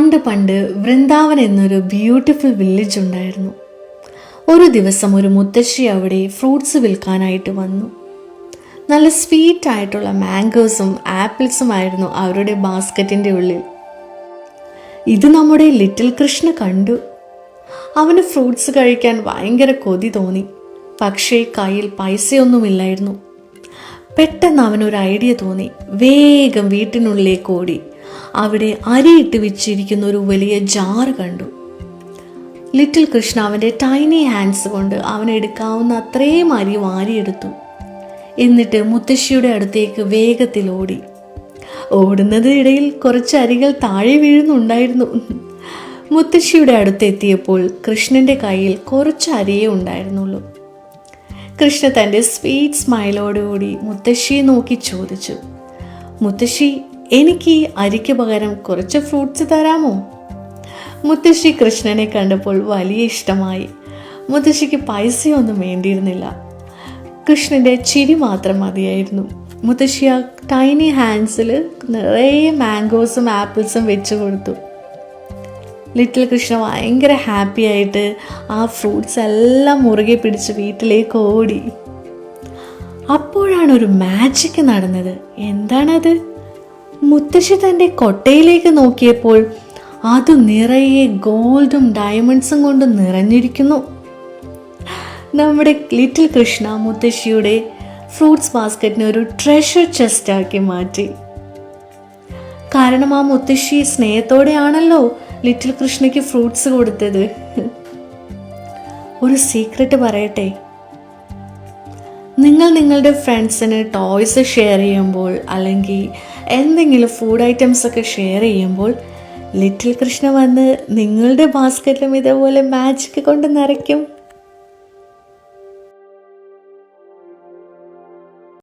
പണ്ട് പണ്ട് വൃന്ദാവൻ എന്നൊരു ബ്യൂട്ടിഫുൾ വില്ലേജ് ഉണ്ടായിരുന്നു. ഒരു ദിവസം ഒരു മുത്തശ്ശി അവിടെ ഫ്രൂട്ട്സ് വിൽക്കാനായിട്ട് വന്നു. നല്ല സ്വീറ്റ് ആയിട്ടുള്ള മാംഗോസും ആപ്പിൾസും ആയിരുന്നു അവരുടെ ബാസ്ക്കറ്റിൻ്റെ ഉള്ളിൽ. ഇത് നമ്മുടെ ലിറ്റിൽ കൃഷ്ണ കണ്ടു. അവന് ഫ്രൂട്ട്സ് കഴിക്കാൻ ഭയങ്കര കൊതി തോന്നി. പക്ഷേ കയ്യിൽ പൈസയൊന്നുമില്ലായിരുന്നു. പെട്ടെന്ന് അവനൊരു ഐഡിയ തോന്നി. വേഗം വീട്ടിനുള്ളിലേക്ക് ഓടി അവിടെ അരിയിട്ട് വെച്ചിരിക്കുന്ന ഒരു വലിയ ജാർ കണ്ടു. ലിറ്റിൽ കൃഷ്ണ അവൻ്റെ ടൈനി ഹാൻഡ്സ് കൊണ്ട് അവനെടുക്കാവുന്ന അത്രയും അരി വാരിയെടുത്തു. എന്നിട്ട് മുത്തശ്ശിയുടെ അടുത്തേക്ക് വേഗത്തിൽ ഓടി. ഓടുന്നതിനിടയിൽ കുറച്ച് അരികൾ താഴെ വീഴുന്നുണ്ടായിരുന്നു. മുത്തശ്ശിയുടെ അടുത്തെത്തിയപ്പോൾ കൃഷ്ണൻ്റെ കയ്യിൽ കുറച്ച് അരിയേ ഉണ്ടായിരുന്നുള്ളൂ. കൃഷ്ണ തൻ്റെ സ്വീറ്റ് സ്മൈലോടുകൂടി മുത്തശ്ശിയെ നോക്കി ചോദിച്ചു, മുത്തശ്ശി, എനിക്ക് ഈ അരിക്ക് പകരം കുറച്ച് ഫ്രൂട്ട്സ് തരാമോ? മുത്തശ്ശി കൃഷ്ണനെ കണ്ടപ്പോൾ വലിയ ഇഷ്ടമായി. മുത്തശ്ശിക്ക് പൈസയൊന്നും വേണ്ടിയിരുന്നില്ല. കൃഷ്ണൻ്റെ ചിരി മാത്രം മതിയായിരുന്നു. മുത്തശ്ശി ആ ടൈനി ഹാൻഡ്സിൽ നിറയെ മാംഗോസും ആപ്പിൾസും വെച്ച് കൊടുത്തു. ലിറ്റിൽ കൃഷ്ണ ഭയങ്കര ഹാപ്പി ആയിട്ട് ആ ഫ്രൂട്ട്സ് എല്ലാം മുറുകെ പിടിച്ച് വീട്ടിലേക്ക് ഓടി. അപ്പോഴാണ് ഒരു മാജിക് നടന്നത്. എന്താണത്? മുത്തശ്ശി തൻ്റെ കൊട്ടയിലേക്ക് നോക്കിയപ്പോൾ അത് നിറയെ ഗോൾഡും ഡയമണ്ട്സും കൊണ്ട് നിറഞ്ഞിരിക്കുന്നു. നമ്മുടെ ലിറ്റിൽ കൃഷ്ണ മുത്തശ്ശിയുടെ ഫ്രൂട്ട്സ് ബാസ്ക്കറ്റിനെ ഒരു ട്രഷർ ചെസ്റ്റ് ആക്കി മാറ്റി. കാരണം ആ മുത്തശ്ശി സ്നേഹത്തോടെയാണല്ലോ ലിറ്റിൽ കൃഷ്ണയ്ക്ക് ഫ്രൂട്ട്സ് കൊടുത്തത്. ഒരു സീക്രട്ട് പറയട്ടെ, നിങ്ങൾ നിങ്ങളുടെ ഫ്രണ്ട്സിന് ടോയ്സ് ഷെയർ ചെയ്യുമ്പോൾ അല്ലെങ്കിൽ എന്തെങ്കിലും ഫുഡ് ഐറ്റംസ് ഒക്കെ ഷെയർ ചെയ്യുമ്പോൾ ലിറ്റിൽ കൃഷ്ണ വന്ന് നിങ്ങളുടെ ബാസ്ക്കറ്റിലും ഇതേപോലെ മാജിക് കൊണ്ട് നിറയ്ക്കും.